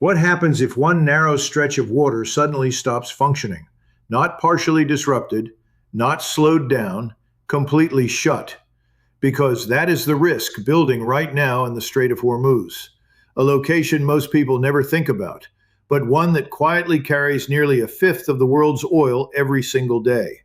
What happens if one narrow stretch of water suddenly stops functioning? Not partially disrupted, not slowed down, completely shut. Because that is the risk building right now in the Strait of Hormuz, a location most people never think about, but one that quietly carries nearly a fifth of the world's oil every single day.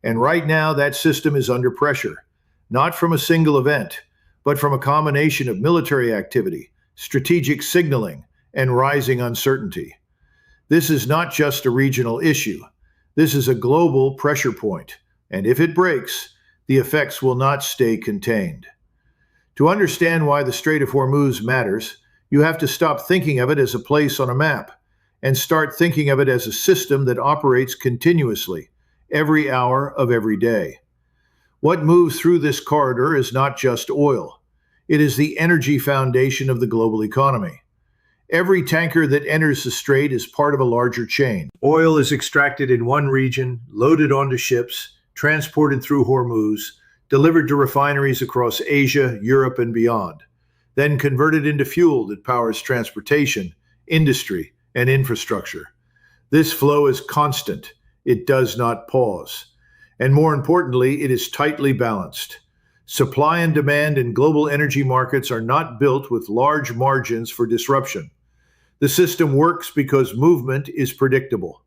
And right now, that system is under pressure, not from a single event, but from a combination of military activity, strategic signaling, and rising uncertainty. This is not just a regional issue. This is a global pressure point, and if it breaks, the effects will not stay contained. To understand why the Strait of Hormuz matters, you have to stop thinking of it as a place on a map and start thinking of it as a system that operates continuously, every hour of every day. What moves through this corridor is not just oil. It is the energy foundation of the global economy. Every tanker that enters the strait is part of a larger chain. Oil is extracted in one region, loaded onto ships, transported through Hormuz, delivered to refineries across Asia, Europe, and beyond, then converted into fuel that powers transportation, industry, and infrastructure. This flow is constant. It does not pause. And more importantly, it is tightly balanced. Supply and demand in global energy markets are not built with large margins for disruption. The system works because movement is predictable.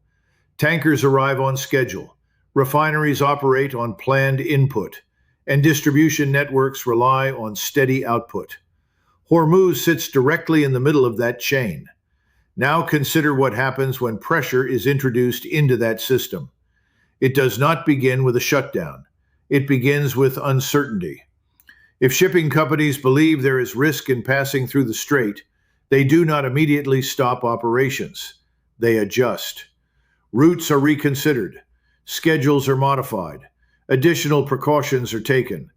Tankers arrive on schedule. Refineries operate on planned input, and distribution networks rely on steady output. Hormuz sits directly in the middle of that chain. Now consider what happens when pressure is introduced into that system. It does not begin with a shutdown. It begins with uncertainty. If shipping companies believe there is risk in passing through the strait, they do not immediately stop operations. They adjust. Routes are reconsidered. Schedules are modified. Additional precautions are taken.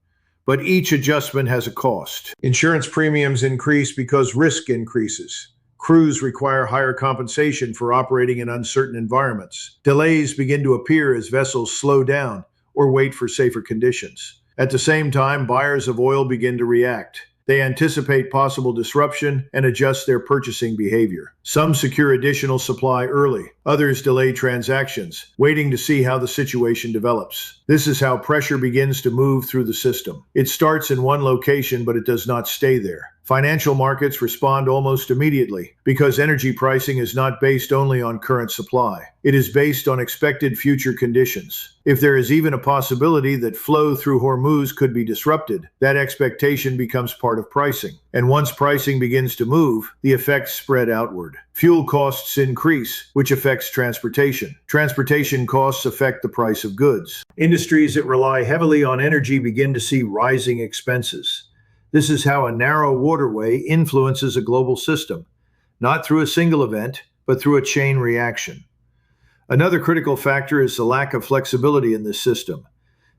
But each adjustment has a cost. Insurance premiums increase because risk increases. Crews require higher compensation for operating in uncertain environments. Delays begin to appear as vessels slow down or wait for safer conditions. At the same time, buyers of oil begin to react. They anticipate possible disruption and adjust their purchasing behavior. Some secure additional supply early. Others delay transactions, waiting to see how the situation develops. This is how pressure begins to move through the system. It starts in one location, but it does not stay there. Financial markets respond almost immediately because energy pricing is not based only on current supply. It is based on expected future conditions. If there is even a possibility that flow through Hormuz could be disrupted, that expectation becomes part of pricing. And once pricing begins to move, the effects spread outward. Fuel costs increase, which affects transportation. Transportation costs affect the price of goods. Industries that rely heavily on energy begin to see rising expenses. This is how a narrow waterway influences a global system, not through a single event, but through a chain reaction. Another critical factor is the lack of flexibility in this system.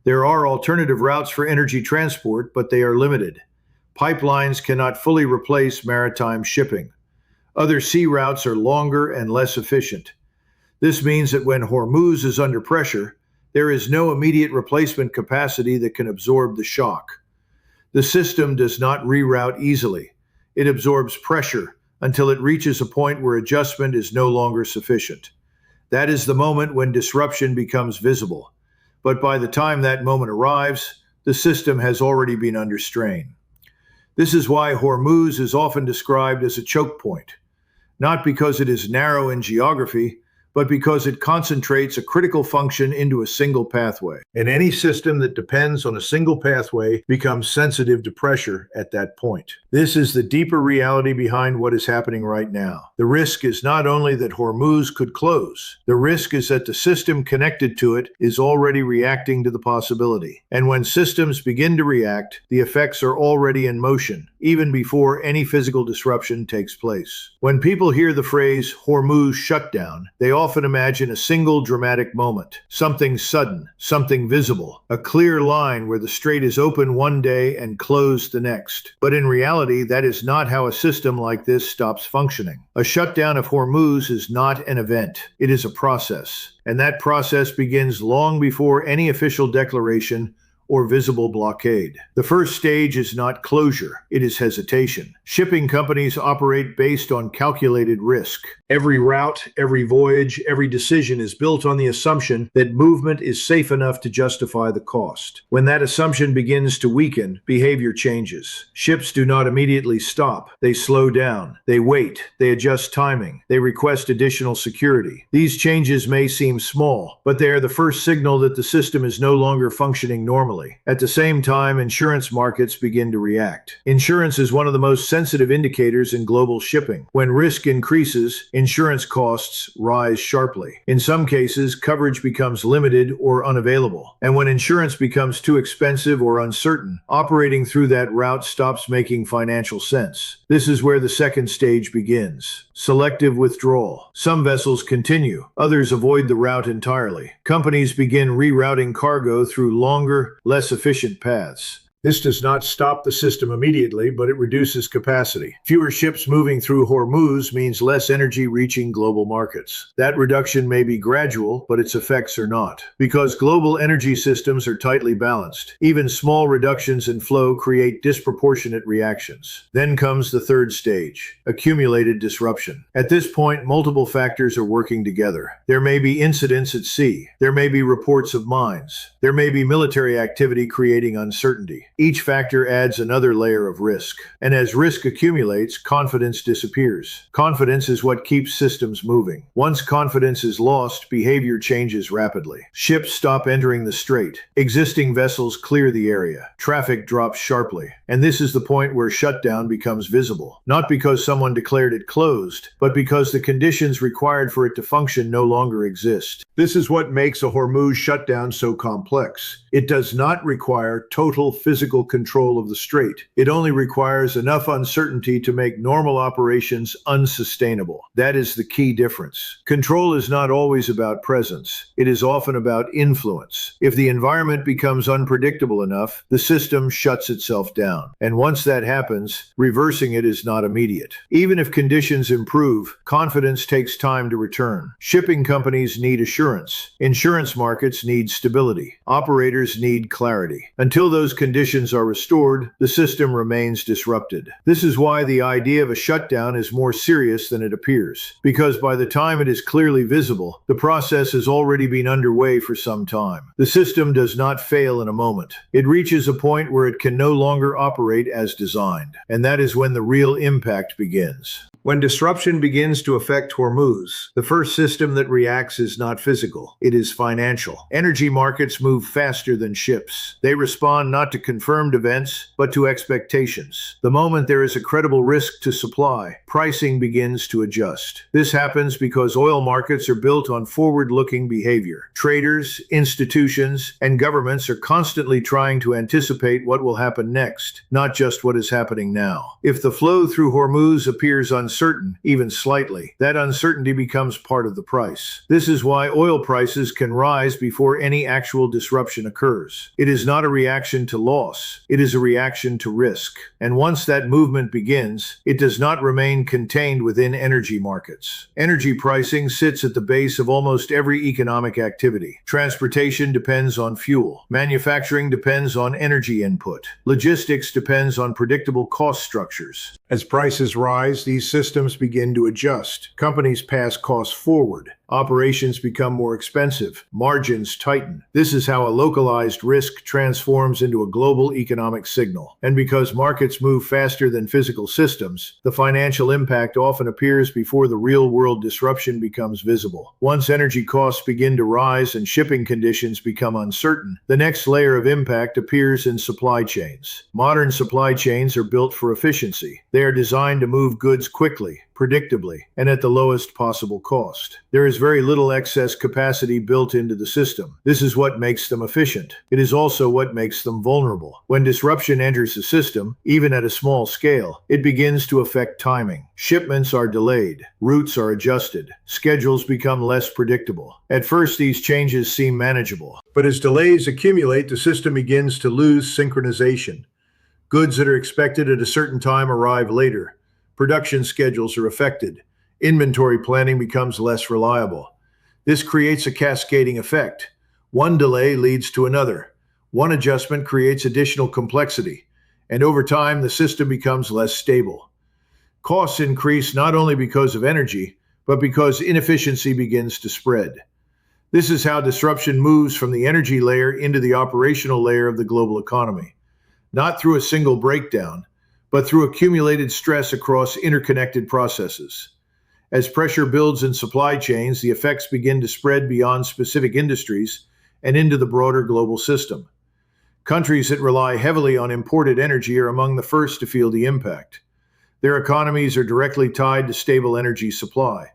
There are alternative routes for energy transport, but they are limited. Pipelines cannot fully replace maritime shipping. Other sea routes are longer and less efficient. This means that when Hormuz is under pressure, there is no immediate replacement capacity that can absorb the shock. The system does not reroute easily. It absorbs pressure until it reaches a point where adjustment is no longer sufficient. That is the moment when disruption becomes visible. But by the time that moment arrives, the system has already been under strain. This is why Hormuz is often described as a choke point, not because it is narrow in geography, but because it concentrates a critical function into a single pathway. And any system that depends on a single pathway becomes sensitive to pressure at that point. This is the deeper reality behind what is happening right now. The risk is not only that Hormuz could close, the risk is that the system connected to it is already reacting to the possibility. And when systems begin to react, the effects are already in motion, even before any physical disruption takes place. When people hear the phrase Hormuz shutdown, they often imagine a single dramatic moment, something sudden, something visible, a clear line where the strait is open one day and closed the next. But in reality, that is not how a system like this stops functioning. A shutdown of Hormuz is not an event. It is a process. And that process begins long before any official declaration or visible blockade. The first stage is not closure, it is hesitation. Shipping companies operate based on calculated risk. Every route, every voyage, every decision is built on the assumption that movement is safe enough to justify the cost. When that assumption begins to weaken, behavior changes. Ships do not immediately stop. They slow down. They wait. They adjust timing. They request additional security. These changes may seem small, but they are the first signal that the system is no longer functioning normally. At the same time, insurance markets begin to react. Insurance is one of the most sensitive indicators in global shipping. When risk increases, insurance costs rise sharply. In some cases, coverage becomes limited or unavailable. And when insurance becomes too expensive or uncertain, operating through that route stops making financial sense. This is where the second stage begins. Selective withdrawal. Some vessels continue, others avoid the route entirely. Companies begin rerouting cargo through longer, less efficient paths. This does not stop the system immediately, but it reduces capacity. Fewer ships moving through Hormuz means less energy reaching global markets. That reduction may be gradual, but its effects are not. Because global energy systems are tightly balanced, even small reductions in flow create disproportionate reactions. Then comes the third stage, accumulated disruption. At this point, multiple factors are working together. There may be incidents at sea. There may be reports of mines. There may be military activity creating uncertainty. Each factor adds another layer of risk. And as risk accumulates, confidence disappears. Confidence is what keeps systems moving. Once confidence is lost, behavior changes rapidly. Ships stop entering the strait. Existing vessels clear the area. Traffic drops sharply. And this is the point where shutdown becomes visible. Not because someone declared it closed, but because the conditions required for it to function no longer exist. This is what makes a Hormuz shutdown so complex. It does not require total physical control of the strait. It only requires enough uncertainty to make normal operations unsustainable. That is the key difference. Control is not always about presence. It is often about influence. If the environment becomes unpredictable enough, the system shuts itself down. And once that happens, reversing it is not immediate. Even if conditions improve, confidence takes time to return. Shipping companies need assurance. Insurance markets need stability. Operators need clarity. Until those conditions are restored, the system remains disrupted. This is why the idea of a shutdown is more serious than it appears, because by the time it is clearly visible, the process has already been underway for some time. The system does not fail in a moment. It reaches a point where it can no longer operate as designed, and that is when the real impact begins. When disruption begins to affect Hormuz, the first system that reacts is not physical, it is financial. Energy markets move faster than ships. They respond not to confirmed events, but to expectations. The moment there is a credible risk to supply, pricing begins to adjust. This happens because oil markets are built on forward-looking behavior. Traders, institutions, and governments are constantly trying to anticipate what will happen next, not just what is happening now. If the flow through Hormuz appears uncertain, even slightly, that uncertainty becomes part of the price. This is why oil prices can rise before any actual disruption occurs. It is not a reaction to loss, it is a reaction to risk. And once that movement begins, it does not remain contained within energy markets. Energy pricing sits at the base of almost every economic activity. Transportation depends on fuel. Manufacturing depends on energy input. Logistics depends on predictable cost structures. As prices rise, these systems begin to adjust. Companies pass costs forward. Operations become more expensive. Margins tighten. This is how a localized risk transforms into a global economic signal. And because markets move faster than physical systems, the financial impact often appears before the real-world disruption becomes visible. Once energy costs begin to rise and shipping conditions become uncertain, the next layer of impact appears in supply chains. Modern supply chains are built for efficiency. They are designed to move goods quickly, predictably, and at the lowest possible cost. There is very little excess capacity built into the system. This is what makes them efficient. It is also what makes them vulnerable. When disruption enters the system, even at a small scale, it begins to affect timing. Shipments are delayed, routes are adjusted, schedules become less predictable. At first, these changes seem manageable, but as delays accumulate, the system begins to lose synchronization. Goods that are expected at a certain time arrive later. Production schedules are affected. Inventory planning becomes less reliable. This creates a cascading effect. One delay leads to another. One adjustment creates additional complexity, and over time, the system becomes less stable. Costs increase not only because of energy, but because inefficiency begins to spread. This is how disruption moves from the energy layer into the operational layer of the global economy, not through a single breakdown, but through accumulated stress across interconnected processes. As pressure builds in supply chains, the effects begin to spread beyond specific industries and into the broader global system. Countries that rely heavily on imported energy are among the first to feel the impact. Their economies are directly tied to stable energy supply.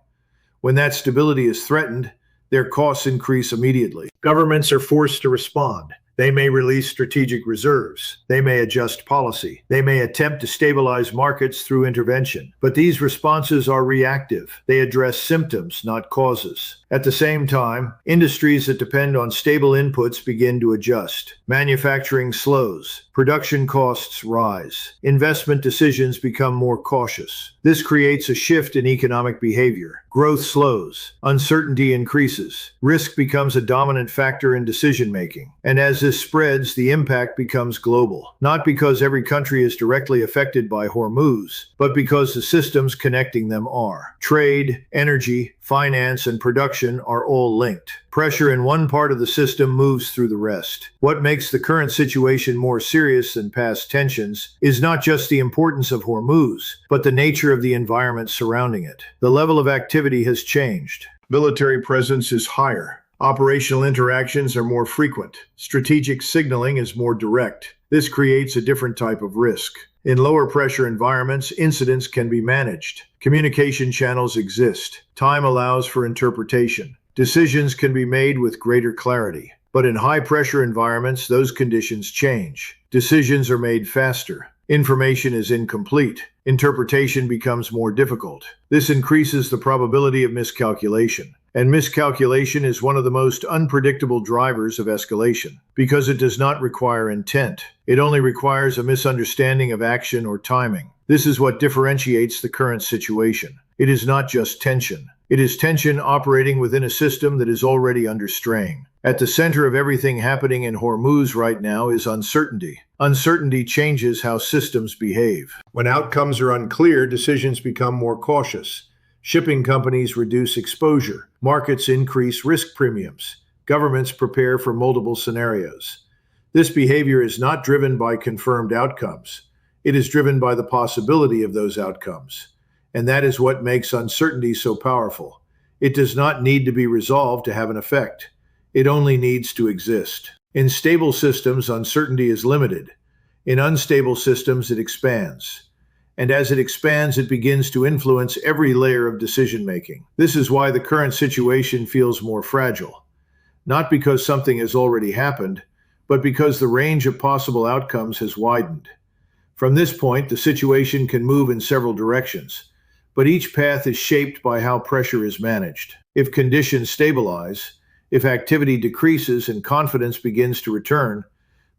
When that stability is threatened, their costs increase immediately. Governments are forced to respond. They may release strategic reserves. They may adjust policy. They may attempt to stabilize markets through intervention. But these responses are reactive. They address symptoms, not causes. At the same time, industries that depend on stable inputs begin to adjust. Manufacturing slows. Production costs rise. Investment decisions become more cautious. This creates a shift in economic behavior. Growth slows. Uncertainty increases. Risk becomes a dominant factor in decision-making. And as this spreads, the impact becomes global. Not because every country is directly affected by Hormuz, but because the systems connecting them are. Trade, energy, finance, and production are all linked. Pressure in one part of the system moves through the rest. What makes the current situation more serious than past tensions is not just the importance of Hormuz, but the nature of the environment surrounding it. The level of activity has changed. Military presence is higher. Operational interactions are more frequent. Strategic signaling is more direct. This creates a different type of risk. In lower pressure environments, incidents can be managed. Communication channels exist. Time allows for interpretation. Decisions can be made with greater clarity. But in high pressure environments, those conditions change. Decisions are made faster. Information is incomplete. Interpretation becomes more difficult. This increases the probability of miscalculation. And miscalculation is one of the most unpredictable drivers of escalation, because it does not require intent. It only requires a misunderstanding of action or timing. This is what differentiates the current situation. It is not just tension. It is tension operating within a system that is already under strain. At the center of everything happening in Hormuz right now is uncertainty. Uncertainty changes how systems behave. When outcomes are unclear, decisions become more cautious. Shipping companies reduce exposure. Markets increase risk premiums. Governments prepare for multiple scenarios. This behavior is not driven by confirmed outcomes. It is driven by the possibility of those outcomes. And that is what makes uncertainty so powerful. It does not need to be resolved to have an effect. It only needs to exist. In stable systems, uncertainty is limited. In unstable systems, it expands. And as it expands, it begins to influence every layer of decision-making. This is why the current situation feels more fragile. Not because something has already happened, but because the range of possible outcomes has widened. From this point, the situation can move in several directions, but each path is shaped by how pressure is managed. If conditions stabilize, if activity decreases and confidence begins to return,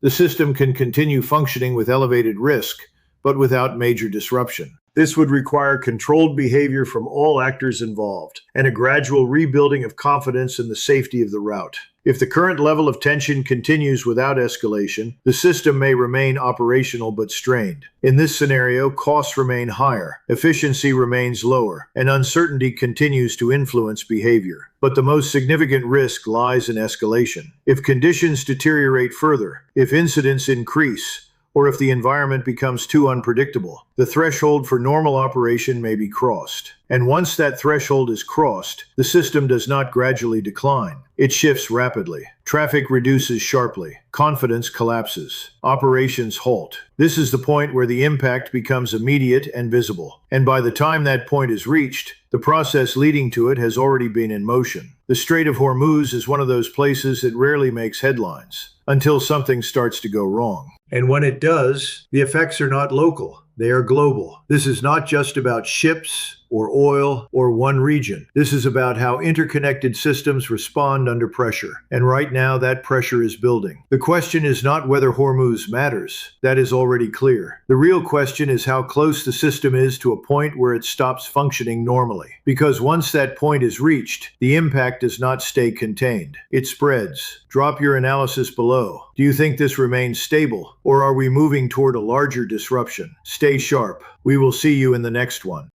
the system can continue functioning with elevated risk, but without major disruption. This would require controlled behavior from all actors involved and a gradual rebuilding of confidence in the safety of the route. If the current level of tension continues without escalation, the system may remain operational but strained. In this scenario, costs remain higher, efficiency remains lower, and uncertainty continues to influence behavior. But the most significant risk lies in escalation. If conditions deteriorate further, if incidents increase, or if the environment becomes too unpredictable, the threshold for normal operation may be crossed. And once that threshold is crossed, the system does not gradually decline. It shifts rapidly. Traffic reduces sharply. Confidence collapses. Operations halt. This is the point where the impact becomes immediate and visible. And by the time that point is reached, the process leading to it has already been in motion. The Strait of Hormuz is one of those places that rarely makes headlines until something starts to go wrong. And when it does, the effects are not local. They are global. This is not just about ships or oil or one region. This is about how interconnected systems respond under pressure. And right now, that pressure is building. The question is not whether Hormuz matters. That is already clear. The real question is how close the system is to a point where it stops functioning normally. Because once that point is reached, the impact does not stay contained. It spreads. Drop your analysis below. Do you think this remains stable, or are we moving toward a larger disruption? Stay sharp. We will see you in the next one.